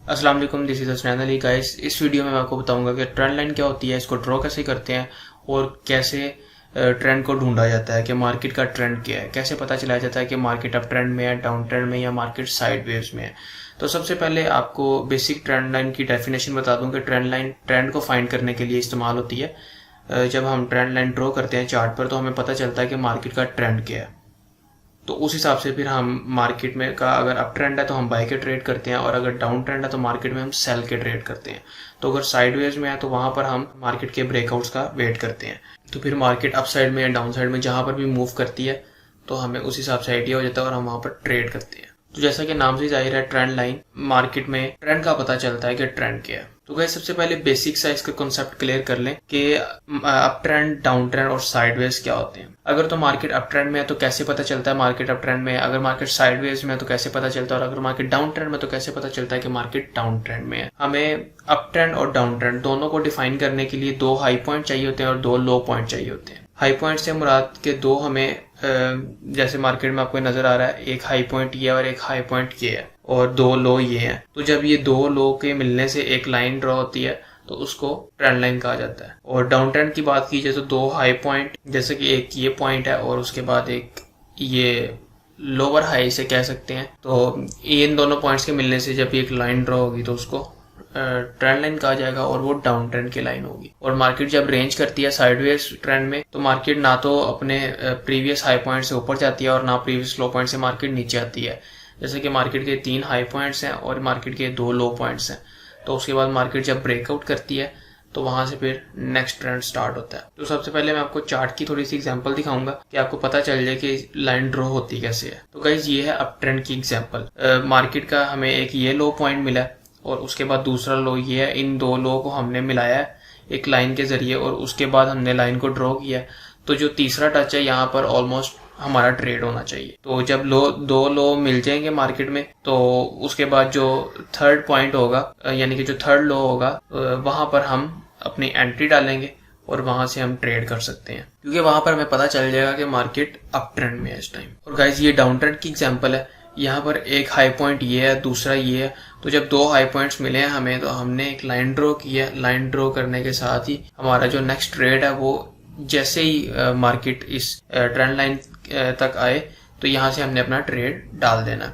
अस्सलाम वालेकुम, this is Hasnain Ali guys. इस वीडियो में मैं आपको बताऊंगा कि ट्रेंड लाइन क्या होती है, इसको ड्रॉ कैसे करते हैं और कैसे ट्रेंड को ढूंढा जाता है कि मार्केट का ट्रेंड क्या है, कैसे पता चलाया जाता है कि मार्केट अप ट्रेंड में है, डाउन ट्रेंड में या मार्केट साइड वेव्स में है। तो सबसे पहले आपको बेसिक ट्रेंड लाइन की डेफिनेशन बता दूं कि ट्रेंड लाइन ट्रेंड को फाइंड करने के लिए इस्तेमाल होती है। जब हम ट्रेंड लाइन ड्रॉ करते हैं चार्ट पर तो हमें पता चलता है कि मार्केट का ट्रेंड क्या है। तो उस हिसाब से फिर हम मार्केट में का अगर अप ट्रेंड है तो हम बाय के ट्रेड करते हैं और अगर डाउन ट्रेंड है तो मार्केट में हम सेल के ट्रेड करते हैं। तो अगर साइडवेज में है तो वहां पर हम मार्केट के ब्रेकआउट्स का वेट करते हैं। तो फिर मार्केट अप साइड में या डाउन साइड में जहां पर भी मूव करती है तो हमें उस हिसाब से आइडिया हो जाता है और हम वहां पर ट्रेड करते हैं। तो जैसा कि नाम से जाहिर है, ट्रेंड लाइन मार्केट में ट्रेंड का पता चलता है कि ट्रेंड क्या है। तो गाइस सबसे पहले बेसिक सा इसका कॉन्सेप्ट क्लियर कर लें कि अप ट्रेंड, डाउन ट्रेंड और साइडवेज क्या होते हैं। अगर तो मार्केट अप ट्रेंड में है तो कैसे पता चलता है मार्केट अप ट्रेंड में है, अगर मार्केट साइडवेज में है तो कैसे पता चलता है, और अगर मार्केट डाउन ट्रेंड में तो कैसे पता चलता है कि मार्केट डाउन ट्रेंड में है। हमें अप ट्रेंड और डाउन ट्रेंड दोनों को डिफाइन करने के लिए दो हाई पॉइंट चाहिए होते हैं और दो लो पॉइंट चाहिए होते हैं। हाई पॉइंट से मुराद के दो हमें जैसे मार्केट में आपको नजर आ रहा है, एक हाई पॉइंट ये और एक हाई पॉइंट ये है और दो लो ये हैं। तो जब ये दो लो के मिलने से एक लाइन ड्रॉ होती है तो उसको ट्रेंड लाइन कहा जाता है। और डाउन ट्रेंड की बात की जाए तो दो हाई पॉइंट, जैसे कि एक ये पॉइंट है और उसके बाद एक ये लोअर हाई से कह सकते हैं, तो इन दोनों पॉइंट्स के मिलने से जब एक लाइन ड्रॉ होगी तो उसको ट्रेंड लाइन कहा जाएगा और वो डाउन ट्रेंड की लाइन होगी। और मार्केट जब रेंज करती है साइडवेज ट्रेंड में तो मार्केट ना तो अपने प्रीवियस हाई पॉइंट से ऊपर जाती है और ना प्रीवियस लो पॉइंट से मार्केट नीचे आती है। जैसे कि मार्केट के 3 हाई पॉइंट्स हैं और मार्केट के 2 लो पॉइंट्स हैं। तो उसके बाद मार्केट जब ब्रेकआउट करती है तो वहां से फिर नेक्स्ट ट्रेंड स्टार्ट होता है। तो सबसे पहले मैं आपको चार्ट की थोड़ी सी एग्जांपल दिखाऊंगा कि आपको पता चल जाए कि लाइन ड्रॉ होती कैसे है। तो गाइज ये है अप ट्रेंड की एग्जांपल। मार्केट का हमें एक ये लो पॉइंट मिला है और उसके बाद दूसरा लो ये है। इन दो लो को हमने मिलाया है एक लाइन के जरिए और उसके बाद हमने लाइन को ड्रॉ किया। तो जो तीसरा टच है यहाँ पर ऑलमोस्ट हमारा ट्रेड होना चाहिए। तो जब दो लो मिल जाएंगे मार्केट में तो उसके बाद जो थर्ड पॉइंट होगा यानी कि जो थर्ड लो होगा वहां पर हम अपनी एंट्री डालेंगे और वहां से हम ट्रेड कर सकते हैं, क्योंकि वहां पर हमें पता चल जाएगा कि मार्केट अप ट्रेंड में है इस टाइम। और गाइज ये डाउन ट्रेंड की एग्जांपल है। यहाँ पर एक हाई पॉइंट ये है, दूसरा ये है। तो जब दो हाई पॉइंट्स मिले हैं हमें तो हमने एक लाइन ड्रॉ की है। लाइन ड्रॉ करने के साथ ही हमारा जो नेक्स्ट ट्रेड है वो जैसे ही मार्केट इस ट्रेंड लाइन तक आए तो यहाँ से हमने अपना ट्रेड डाल देना।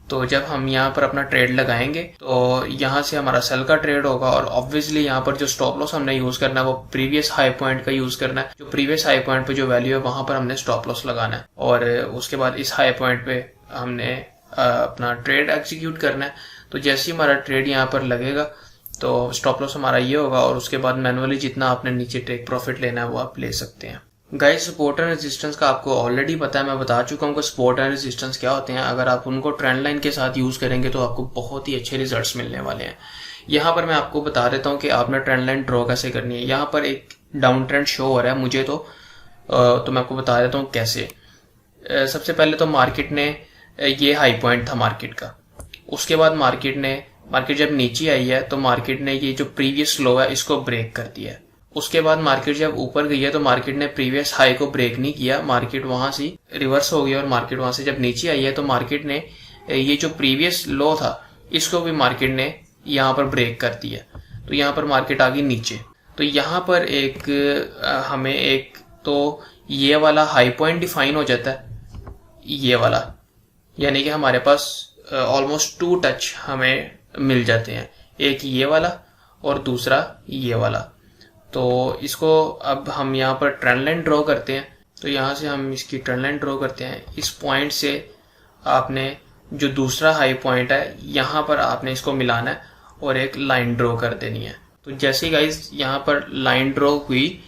तो जब हम यहाँ पर अपना ट्रेड लगाएंगे तो यहाँ से हमारा सेल का ट्रेड होगा और ऑब्वियसली यहाँ पर जो स्टॉप लॉस हमने यूज करना है वो प्रीवियस हाई पॉइंट का यूज करना है। जो प्रीवियस हाई पॉइंट पे जो वैल्यू है वहां पर हमने स्टॉप लॉस लगाना है और उसके बाद इस हाई पॉइंट पे हमने अपना ट्रेड एग्जीक्यूट करना है। तो जैसे ही हमारा ट्रेड यहाँ पर लगेगा तो स्टॉप लॉस हमारा ये होगा और उसके बाद मैनुअली जितना आपने नीचे टेक प्रॉफिट लेना है वो आप ले सकते हैं। गाइस सपोर्ट एंड रेजिस्टेंस का आपको ऑलरेडी पता है, मैं बता चुका हूँ कि सपोर्ट एंड रेजिस्टेंस क्या होते हैं। अगर आप उनको ट्रेंड लाइन के साथ यूज करेंगे तो आपको बहुत ही अच्छे रिजल्ट्स मिलने वाले हैं। यहाँ पर मैं आपको बता देता हूँ कि आपने ट्रेंड लाइन ड्रॉ कैसे करनी है। यहाँ पर एक डाउन ट्रेंड शो हो रहा है मुझे तो मैं आपको बता देता हूँ कैसे। सबसे पहले तो मार्केट ने ये हाई पॉइंट था मार्केट का, उसके बाद मार्केट जब नीचे आई है तो मार्केट ने ये जो प्रीवियस लो है इसको ब्रेक कर दिया है। उसके बाद मार्केट जब ऊपर गई है तो मार्केट ने प्रीवियस हाई को ब्रेक नहीं किया, मार्केट वहां से रिवर्स हो गया और मार्केट वहां से जब नीचे आई है तो मार्केट ने ये जो प्रीवियस लो था इसको भी मार्केट ने यहाँ पर ब्रेक कर दिया। तो यहाँ पर मार्केट आ गई नीचे। तो यहाँ पर हमें एक तो ये वाला हाई पॉइंट डिफाइन हो जाता है, ये वाला, यानी कि हमारे पास ऑलमोस्ट 2 टच हमें मिल जाते हैं, एक ये वाला और दूसरा ये वाला। तो इसको अब हम यहाँ पर ट्रेंड लाइन ड्रॉ करते हैं। तो यहाँ से हम इसकी ट्रेंड लाइन ड्रॉ करते हैं। इस पॉइंट से आपने जो दूसरा हाई पॉइंट है यहाँ पर आपने इसको मिलाना है और एक लाइन ड्रॉ कर देनी है। तो जैसे गाइस यहाँ पर लाइन ड्रॉ हुई,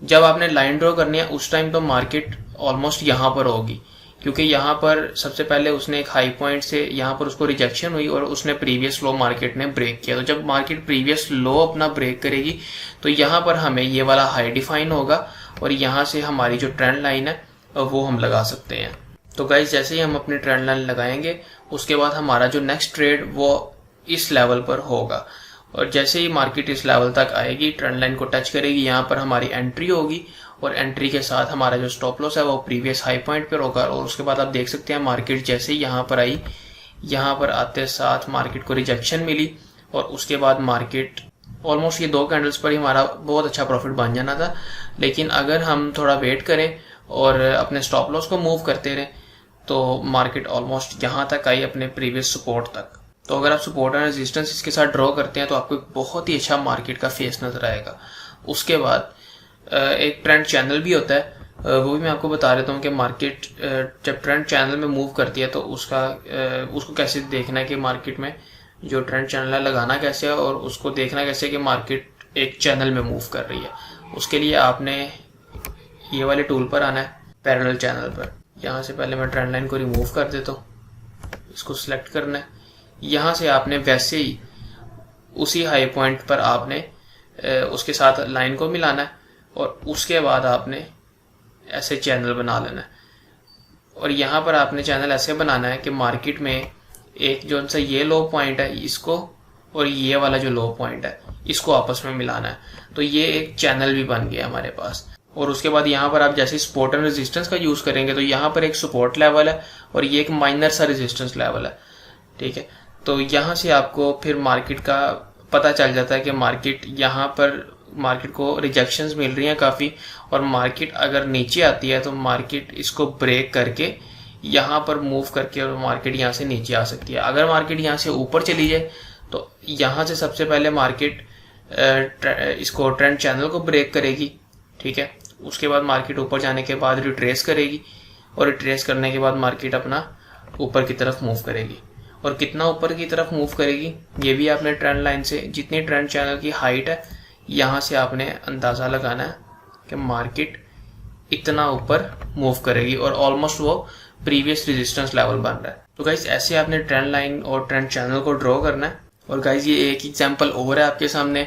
जब आपने लाइन ड्रॉ करनी है उस टाइम तो मार्केट ऑलमोस्ट यहाँ पर होगी, क्योंकि यहाँ पर सबसे पहले उसने एक हाई पॉइंट से यहाँ पर उसको रिजेक्शन हुई और उसने प्रीवियस लो मार्केट ने ब्रेक किया। तो जब मार्केट प्रीवियस लो अपना ब्रेक करेगी तो यहाँ पर हमें ये वाला हाई डिफाइन होगा और यहाँ से हमारी जो ट्रेंड लाइन है वो हम लगा सकते हैं। तो गाइस जैसे ही हम अपनी ट्रेंड लाइन लगाएंगे उसके बाद हमारा जो नेक्स्ट ट्रेड वो इस लेवल पर होगा और जैसे ही मार्केट इस लेवल तक आएगी, ट्रेंड लाइन को टच करेगी, यहाँ पर हमारी एंट्री होगी और एंट्री के साथ हमारा जो स्टॉप लॉस है वो प्रीवियस हाई पॉइंट पर होगा। और उसके बाद आप देख सकते हैं मार्केट जैसे ही यहाँ पर आई, यहाँ पर आते साथ मार्केट को रिजेक्शन मिली और उसके बाद मार्केट ऑलमोस्ट ये 2 कैंडल्स पर ही हमारा बहुत अच्छा प्रॉफिट बन जाना था। लेकिन अगर हम थोड़ा वेट करें और अपने स्टॉप लॉस को मूव करते रहें तो मार्केट ऑलमोस्ट यहाँ तक आई, अपने प्रीवियस सपोर्ट तक। तो अगर आप सपोर्ट एंड रेजिस्टेंस इसके साथ ड्रॉ करते हैं तो आपको एक बहुत ही अच्छा मार्केट का फेस नजर आएगा। उसके बाद एक ट्रेंड चैनल भी होता है, वो भी मैं आपको बता देता हूँ कि मार्केट जब ट्रेंड चैनल में मूव करती है तो उसको कैसे देखना है कि मार्केट में जो ट्रेंड चैनल है लगाना कैसे है, और उसको देखना कैसे है कि मार्केट एक चैनल में मूव कर रही है। उसके लिए आपने ये वाले टूल पर आना है, पैरेलल चैनल पर। यहाँ से पहले मैं ट्रेंड लाइन को रिमूव कर देता हूँ, इसको सिलेक्ट करना है। यहाँ से आपने वैसे ही उसी हाई पॉइंट पर आपने उसके साथ लाइन को मिलाना है और उसके बाद आपने ऐसे चैनल बना लेना है। और यहाँ पर आपने चैनल ऐसे बनाना है कि मार्केट में एक जो सा ये लो पॉइंट है इसको और ये वाला जो लो पॉइंट है इसको आपस में मिलाना है। तो ये एक चैनल भी बन गया हमारे पास। और उसके बाद यहाँ पर आप जैसे सपोर्ट एंड रेजिस्टेंस का यूज करेंगे तो यहाँ पर एक सपोर्ट लेवल है और ये एक माइनर सा रेजिस्टेंस लेवल है, ठीक है। तो यहाँ से आपको फिर मार्केट का पता चल जाता है कि मार्केट यहाँ पर मार्केट को रिजेक्शंस मिल रही हैं काफ़ी, और मार्केट अगर नीचे आती है तो मार्केट इसको ब्रेक करके यहाँ पर मूव करके और मार्केट यहाँ से नीचे आ सकती है। अगर मार्केट यहाँ से ऊपर चली जाए तो यहाँ से सबसे पहले मार्केट इसको ट्रेंड चैनल को ब्रेक करेगी, ठीक है। उसके बाद मार्केट ऊपर जाने के बाद रिट्रेस करेगी और रिट्रेस करने के बाद मार्केट अपना ऊपर की तरफ मूव करेगी। और कितना ऊपर की तरफ मूव करेगी ये भी आपने ट्रेंड लाइन से, जितनी ट्रेंड चैनल की हाइट है यहाँ से आपने अंदाज़ा लगाना है कि मार्केट इतना ऊपर मूव करेगी और ऑलमोस्ट वो प्रीवियस रेजिस्टेंस लेवल बन रहा है। तो गाइज ऐसे आपने ट्रेंड लाइन और ट्रेंड चैनल को ड्रॉ करना है। और गाइज ये एक एग्जांपल और है आपके सामने,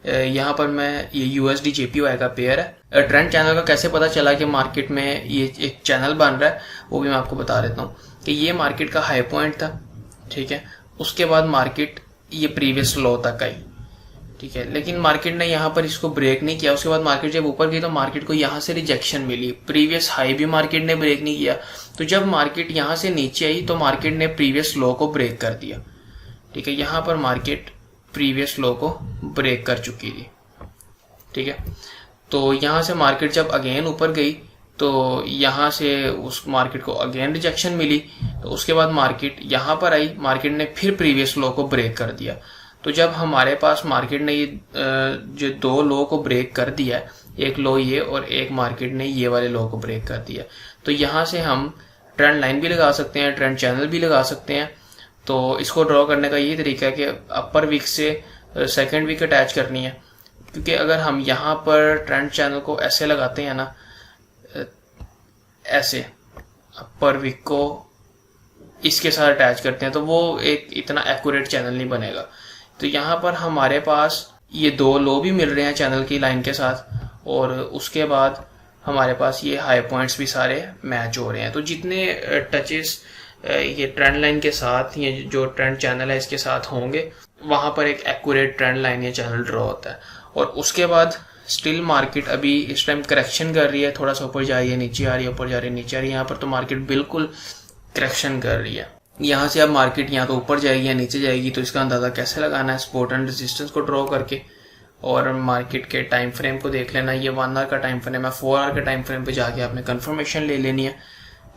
यहाँ पर मैं ये USD JPY का पेयर है। ट्रेंड चैनल का कैसे पता चला कि मार्केट में ये एक चैनल बन रहा है वो भी मैं आपको बता देता हूँ कि ये मार्केट का हाई पॉइंट था, ठीक है। उसके बाद मार्केट ये प्रीवियस लो तक आई, ठीक है, लेकिन मार्केट ने यहाँ पर इसको ब्रेक नहीं किया। उसके बाद मार्केट जब ऊपर गई तो मार्केट को यहाँ से रिजेक्शन मिली, प्रीवियस हाई भी मार्केट ने ब्रेक नहीं किया। तो जब मार्केट यहाँ से नीचे आई तो मार्केट ने प्रीवियस लो को ब्रेक कर दिया, ठीक है। यहाँ पर मार्केट प्रीवियस लो को ब्रेक कर चुकी थी, ठीक है। तो यहाँ से मार्केट जब अगेन ऊपर गई तो यहाँ से उस मार्केट को अगेन रिजेक्शन मिली। तो उसके बाद मार्केट यहाँ पर आई, मार्केट ने फिर प्रीवियस लो को ब्रेक कर दिया। तो जब हमारे पास मार्केट ने ये जो 2 लो को ब्रेक कर दिया, एक लो ये और एक मार्केट ने ये वाले लो को ब्रेक कर दिया, तो यहाँ से हम ट्रेंड लाइन भी लगा सकते हैं, ट्रेंड चैनल भी लगा सकते हैं। तो इसको ड्रॉ करने का ये तरीका है कि अपर वीक से सेकंड वीक अटैच करनी है, क्योंकि अगर हम यहाँ पर ट्रेंड चैनल को ऐसे लगाते हैं ना, ऐसे अपर वीक को इसके साथ अटैच करते हैं तो वो एक इतना एक्यूरेट चैनल नहीं बनेगा। तो यहाँ पर हमारे पास ये 2 लो भी मिल रहे हैं चैनल की लाइन के साथ, और उसके बाद हमारे पास ये हाई पॉइंट्स भी सारे मैच हो रहे हैं। तो जितने टचेस ये ट्रेंड लाइन के साथ, ये जो ट्रेंड चैनल है इसके साथ होंगे, वहाँ पर एक एक्यूरेट ट्रेंड लाइन या चैनल ड्रॉ होता है। और उसके बाद स्टिल मार्केट अभी इस टाइम करेक्शन कर रही है, थोड़ा सा ऊपर जा रही है, नीचे आ रही है, ऊपर जा रही है, नीचे आ रही है। यहाँ पर तो मार्केट बिल्कुल करेक्शन कर रही है। यहाँ से अब मार्केट यहाँ तो ऊपर जाएगी या नीचे जाएगी, तो इसका अंदाज़ा कैसे लगाना है, सपोर्ट एंड रेजिस्टेंस को ड्रॉ करके और मार्केट के टाइम फ्रेम को देख लेना। ये 1 आवर का टाइम फ्रेम है, 4 आवर के टाइम फ्रेम पे जाके आपने कंफर्मेशन ले लेनी है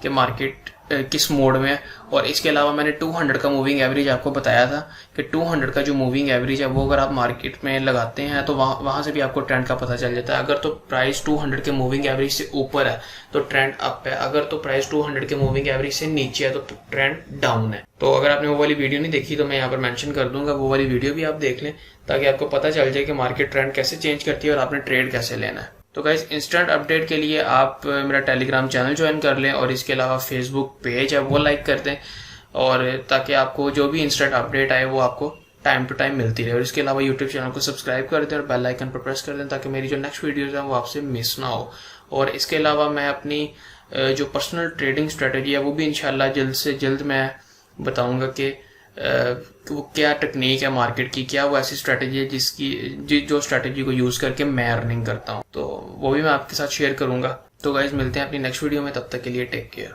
कि मार्केट किस मोड में है। और इसके अलावा मैंने 200 का मूविंग एवरेज आपको बताया था कि 200 का जो मूविंग एवरेज है वो अगर आप मार्केट में लगाते हैं तो वहाँ से भी आपको ट्रेंड का पता चल जाता है। अगर तो प्राइस 200 के मूविंग एवरेज से ऊपर है तो ट्रेंड अप है, अगर तो प्राइस 200 के मूविंग एवरेज से नीचे है तो ट्रेंड डाउन है। तो अगर आपने वो वाली वीडियो नहीं देखी तो मैं यहाँ पर मेंशन कर दूंगा, वो वाली वीडियो भी आप देख लें ताकि आपको पता चल जाए कि मार्केट ट्रेंड कैसे चेंज करती है और आपने ट्रेड कैसे लेना है। तो गाइस इंस्टेंट अपडेट के लिए आप मेरा टेलीग्राम चैनल ज्वाइन कर लें और इसके अलावा फेसबुक पेज है वो लाइक कर दें, और ताकि आपको जो भी इंस्टेंट अपडेट आए वो आपको टाइम टू टाइम मिलती रहे। और इसके अलावा यूट्यूब चैनल को सब्सक्राइब कर दें और बेल आइकन पर प्रेस कर दें ताकि मेरी जो नेक्स्ट वीडियोज़ हैं वो आपसे मिस ना हो। और इसके अलावा मैं अपनी जो पर्सनल ट्रेडिंग स्ट्रेटेजी है वो भी इंशाल्लाह जल्द से जल्द मैं बताऊँगा कि वो क्या टेक्निक है मार्केट की, क्या वो ऐसी स्ट्रेटेजी है जो स्ट्रेटेजी को यूज़ करके मैं अर्निंग करता हूँ, तो वो भी मैं आपके साथ शेयर करूँगा। तो गाइज मिलते हैं अपनी नेक्स्ट वीडियो में, तब तक के लिए टेक केयर।